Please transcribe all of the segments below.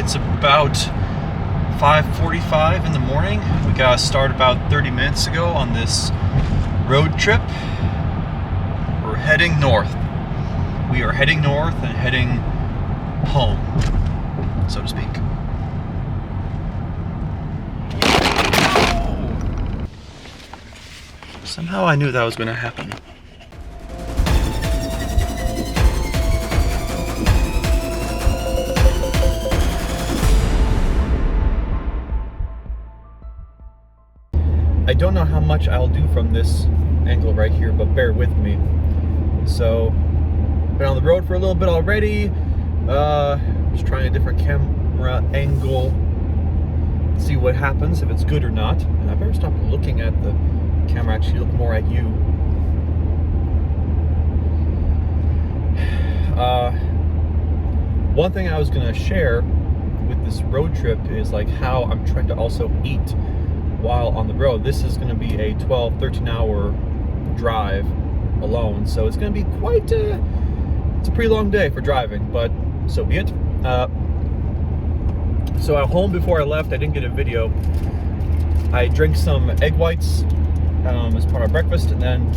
It's about 5:45 in the morning. We got started about 30 minutes ago on this road trip. We're heading north. We are heading north and heading home, so to speak. Somehow I knew that was going to happen. I don't know how much I'll do from this angle right here, but bear with me. So, been on the road for a little bit already. Just trying a different camera angle. See what happens, if it's good or not. And I better stop looking at the camera, actually look more at you. One thing I was gonna share with this road trip is like how I'm trying to also eat while on the road. This is going to be a 12-13 hour drive alone, so it's going to be quite it's a pretty long day for driving, but so be it. So at home, before I left, I didn't get a video. I drank some egg whites as part of breakfast, and then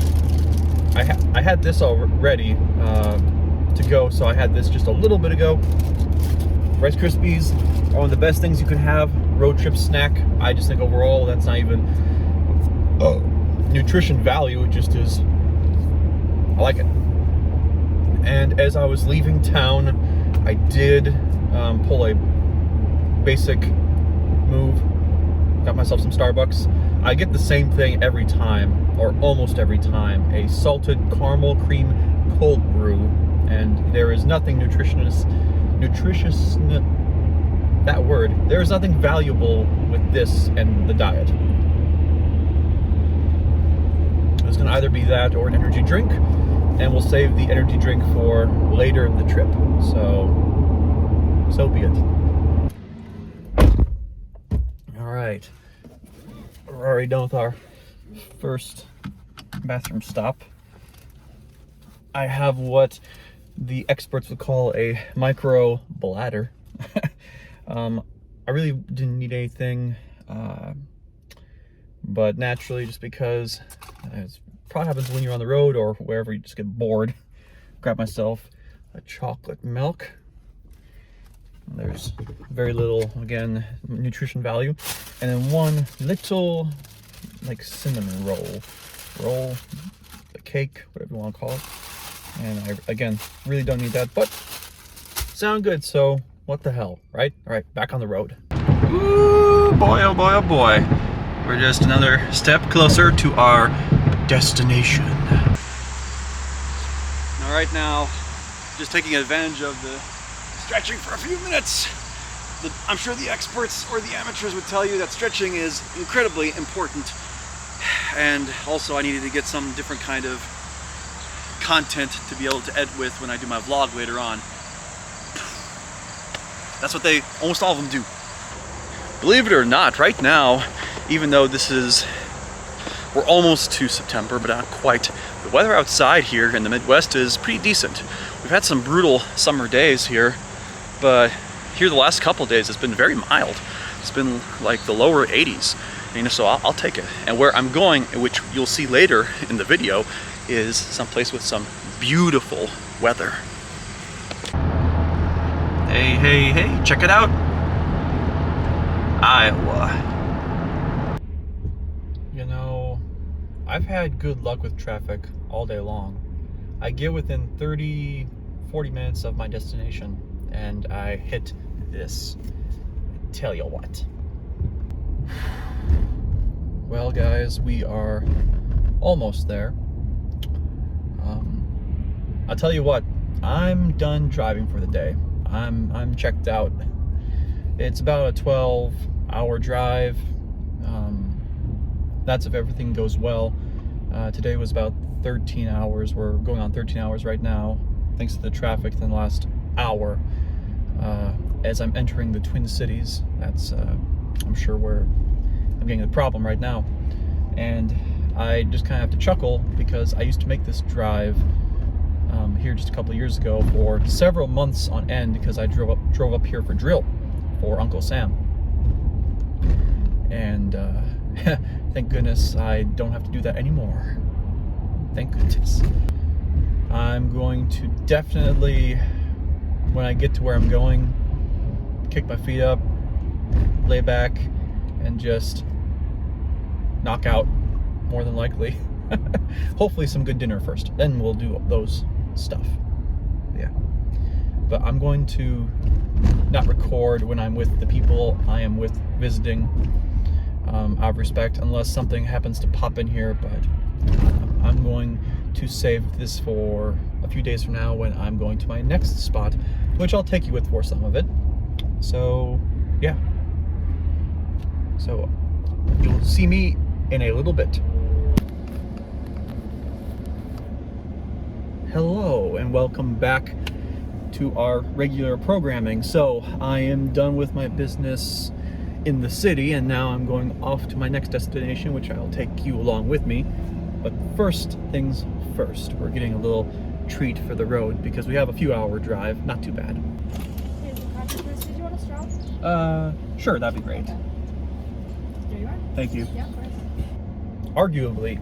I had this already to go, so I had this just a little bit ago. Rice Krispies are one of the best things you can have, road trip snack. I just think overall that's not even nutrition value, it just is, I like it. And as I was leaving town, I did pull a basic move, got myself some Starbucks. I get the same thing every time, or almost every time, a salted caramel cream cold brew, and there is nothing nutritious, that word, there is nothing valuable with this and the diet. It's going to either be that or an energy drink, and we'll save the energy drink for later in the trip. So be it. Alright, we're already done with our first bathroom stop. I have what the experts would call a micro bladder. I really didn't need anything, but naturally, just because it probably happens when you're on the road or wherever, you just get bored. Grab myself a chocolate milk. There's very little, again, nutrition value, and then one little like cinnamon roll, a cake, whatever you want to call it. And I, again, really don't need that, but sound good, so what the hell, right? All right, back on the road. Ooh, boy, oh boy, oh boy. We're just another step closer to our destination. All right, now, just taking advantage of the stretching for a few minutes. I'm sure the experts or the amateurs would tell you that stretching is incredibly important. And also I needed to get some different kind of content to be able to edit with when I do my vlog later on. That's what almost all of them do. Believe it or not, right now, even though we're almost to September, but not quite, the weather outside here in the Midwest is pretty decent. We've had some brutal summer days here, but here the last couple of days it's been very mild. It's been like the lower 80s, and so I'll take it. And where I'm going, which you'll see later in the video, is someplace with some beautiful weather. Hey, hey, hey, check it out. Iowa. You know, I've had good luck with traffic all day long. I get within 30-40 minutes of my destination and I hit this. Tell you what. Well guys, we are almost there. I'll tell you what, I'm done driving for the day. I'm checked out. It's about a 12-hour drive. That's if everything goes well. Today was about 13 hours. We're going on 13 hours right now, thanks to the traffic in the last hour. As I'm entering the Twin Cities, that's I'm sure where I'm getting the problem right now. And I just kind of have to chuckle because I used to make this drive here just a couple of years ago for several months on end because I drove up here for drill for Uncle Sam. And thank goodness I don't have to do that anymore. Thank goodness. I'm going to definitely, when I get to where I'm going, kick my feet up, lay back, and just knock out, more than likely. Hopefully some good dinner first, then we'll do those stuff. Yeah, but I'm going to not record when I'm with the people I am with visiting, out of respect, unless something happens to pop in here. But I'm going to save this for a few days from now when I'm going to my next spot, which I'll take you with for some of it. So yeah, so you'll see me in a little bit. Hello and welcome back to our regular programming. So I am done with my business in the city, and now I'm going off to my next destination, which I'll take you along with me. But first things first, we're getting a little treat for the road because we have a few hour drive. Not too bad. Here's the coffee, Chris. Did you want a straw? Sure, that'd be great. There you are. Thank you. Yeah, of course. Arguably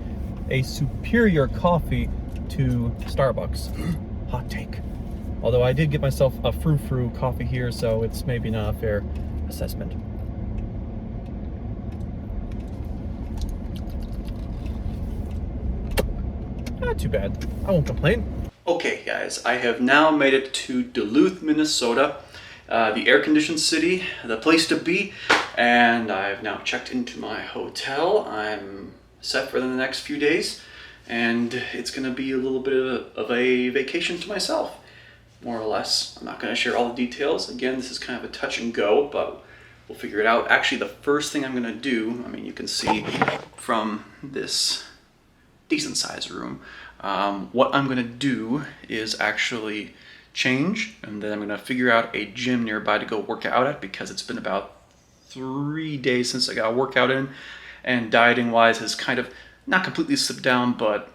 a superior coffee to Starbucks. Hot take. Although I did get myself a frou-frou coffee here, so it's maybe not a fair assessment. Not too bad. I won't complain. Okay, guys, I have now made it to Duluth, Minnesota, the air-conditioned city, the place to be, and I've now checked into my hotel. I'm set for the next few days, and it's going to be a little bit of a vacation to myself, more or less. I'm not going to share all the details. Again, this is kind of a touch and go, but we'll figure it out. Actually, the first thing I'm going to do, I mean, you can see from this decent sized room, what I'm going to do is actually change, and then I'm going to figure out a gym nearby to go work out at, because it's been about 3 days since I got a workout in, and dieting wise has kind of not completely slipped down, but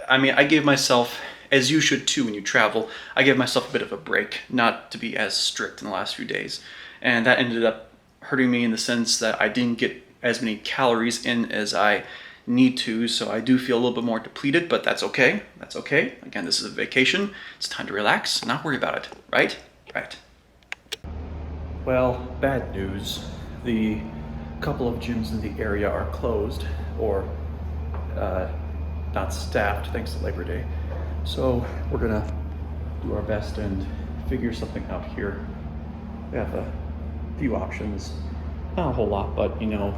I mean, I gave myself, as you should too when you travel, I gave myself a bit of a break, not to be as strict in the last few days, and that ended up hurting me in the sense that I didn't get as many calories in as I need to, so I do feel a little bit more depleted, but that's okay. That's okay. Again, this is a vacation. It's time to relax, not worry about it, right? Right. Well, bad news. The couple of gyms in the area are closed, or not staffed, thanks to Labor Day. So we're gonna do our best and figure something out here. We have a few options, not a whole lot, but you know,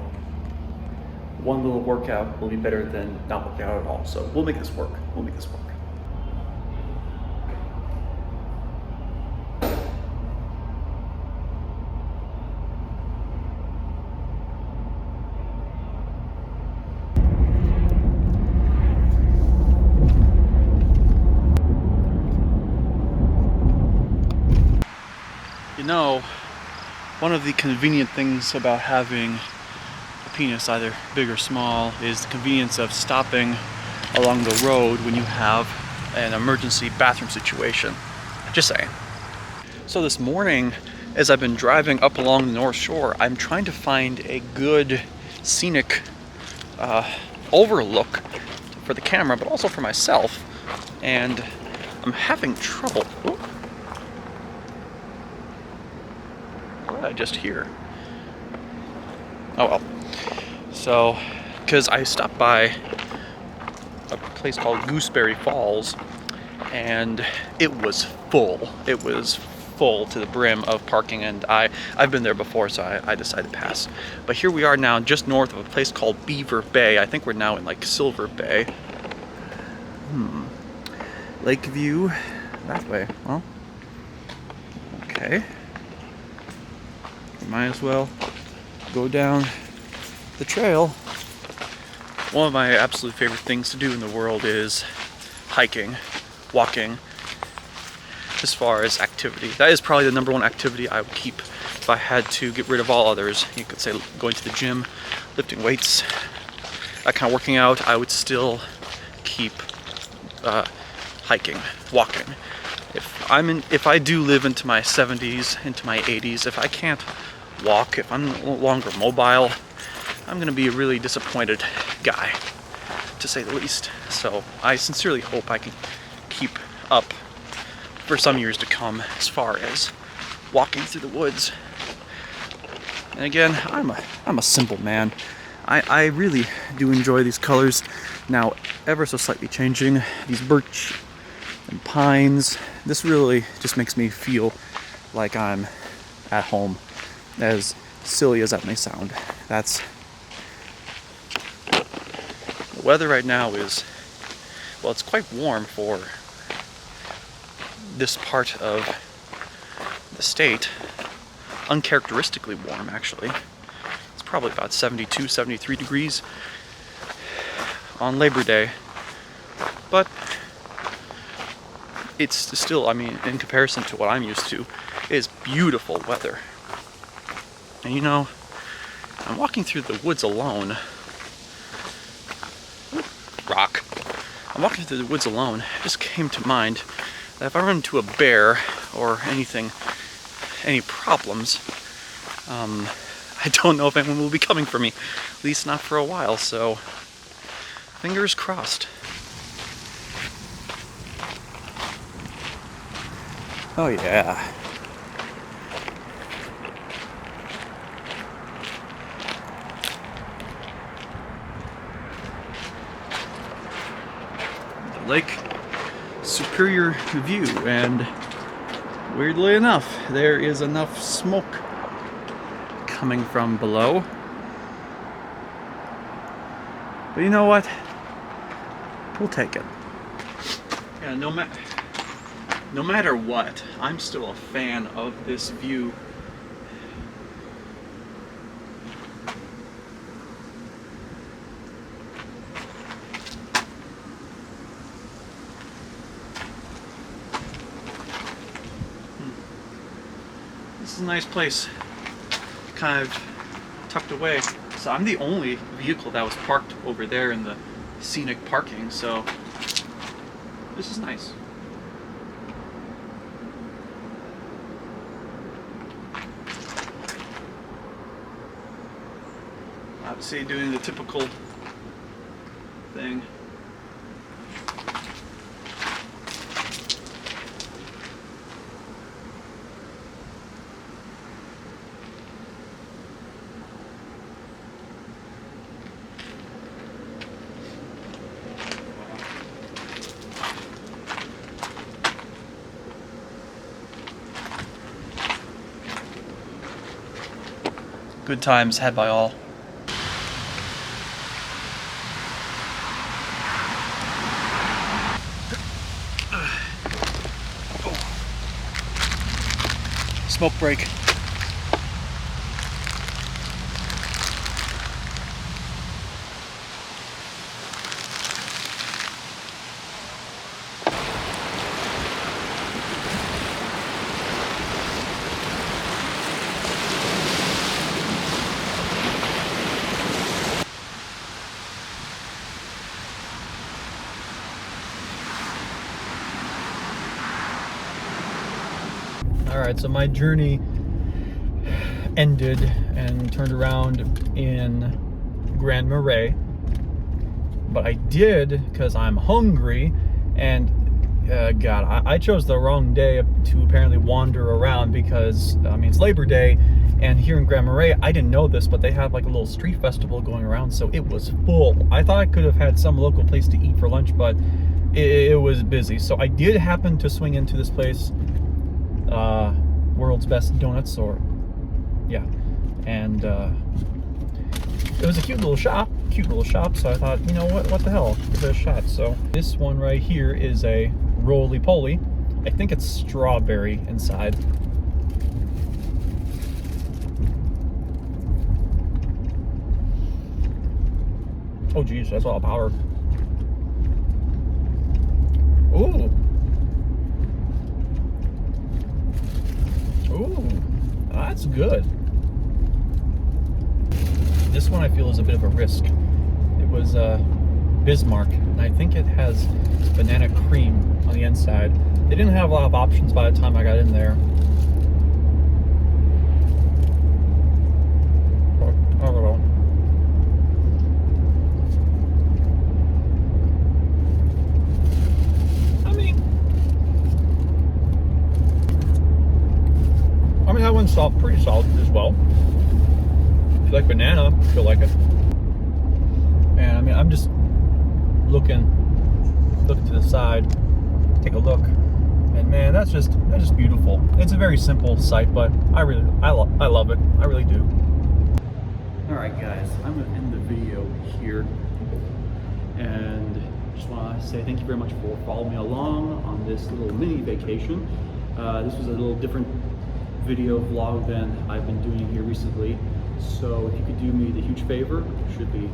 one little workout will be better than not working out at all. So we'll make this work. We'll make this work. You know, one of the convenient things about having penis, either big or small, is the convenience of stopping along the road when you have an emergency bathroom situation. Just saying. So this morning, as I've been driving up along the North Shore, I'm trying to find a good scenic overlook for the camera, but also for myself, and I'm having trouble. Ooh. What did I just hear? Oh well. So, because I stopped by a place called Gooseberry Falls, and it was full. It was full to the brim of parking, and I've been there before, so I decided to pass. But here we are now, just north of a place called Beaver Bay. I think we're now in like Silver Bay. Lakeview, that way. Well, okay. Might as well go down the trail. One of my absolute favorite things to do in the world is hiking, walking. As far as activity, that is probably the number one activity I would keep if I had to get rid of all others. You could say going to the gym, lifting weights, that kind of working out. I would still keep hiking, walking, if I do live into my 70s, into my 80s, if I can't walk, if I'm no longer mobile, I'm gonna be a really disappointed guy, to say the least. So I sincerely hope I can keep up for some years to come as far as walking through the woods. And again, I'm a simple man. I really do enjoy these colors. Now, ever so slightly changing, these birch and pines, this really just makes me feel like I'm at home, as silly as that may sound. The weather right now is, well, it's quite warm for this part of the state. Uncharacteristically warm, actually. It's probably about 72, 73 degrees on Labor Day. But it's still, I mean, in comparison to what I'm used to, it is beautiful weather. And you know, I'm walking through the woods alone. Rock. I'm walking through the woods alone. It just came to mind that if I run into a bear or anything, any problems, I don't know if anyone will be coming for me, at least not for a while, so fingers crossed. Oh yeah. The Lake Superior view, and weirdly enough, there is enough smoke coming from below. But you know what? We'll take it. Yeah, no matter what, I'm still a fan of this view. This is a nice place, kind of tucked away. So I'm the only vehicle that was parked over there in the scenic parking, so this is nice. Obviously doing the typical thing. Good times had by all. Smoke break. Alright, so my journey ended and turned around in Grand Marais, but I did because I'm hungry, and God, I chose the wrong day to apparently wander around because, I mean, it's Labor Day, and here in Grand Marais, I didn't know this, but they have like a little street festival going around, so it was full. I thought I could have had some local place to eat for lunch, but it was busy. So I did happen to swing into this place, World's Best Donuts, or yeah, and it was a cute little shop, so I thought, you know what the hell, give it a shot. So this one right here is a roly-poly. I think it's strawberry inside. Oh geez, that's a lot of power. Ooh. Ooh, that's good. This one I feel is a bit of a risk. It was Bismarck, and I think it has banana cream on the inside. They didn't have a lot of options by the time I got in there. But, I don't know. I mean, that one's pretty solid as well. If you like banana, you'll like it. And I mean, I'm just looking to the side, take a look, and man, that's just beautiful. It's a very simple site, but I love it. I really do. All right, guys, I'm gonna end the video here, and just want to say thank you very much for following me along on this little mini vacation. This was a little different video vlog than I've been doing here recently. So if you could do me the huge favor, it should be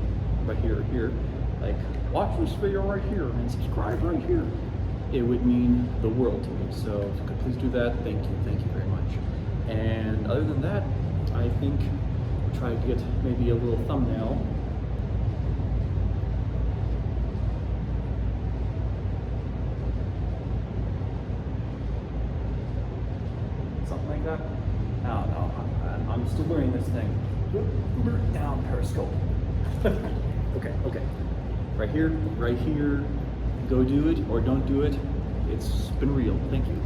right here or here, like watch this video right here and subscribe right here. It would mean the world to me. So if you could please do that, thank you very much. And other than that, I think I'll try to get maybe a little thumbnail. Something like that. I don't know. I'm still learning this thing. Down periscope. Okay. Right here. Go do it or don't do it. It's been real. Thank you.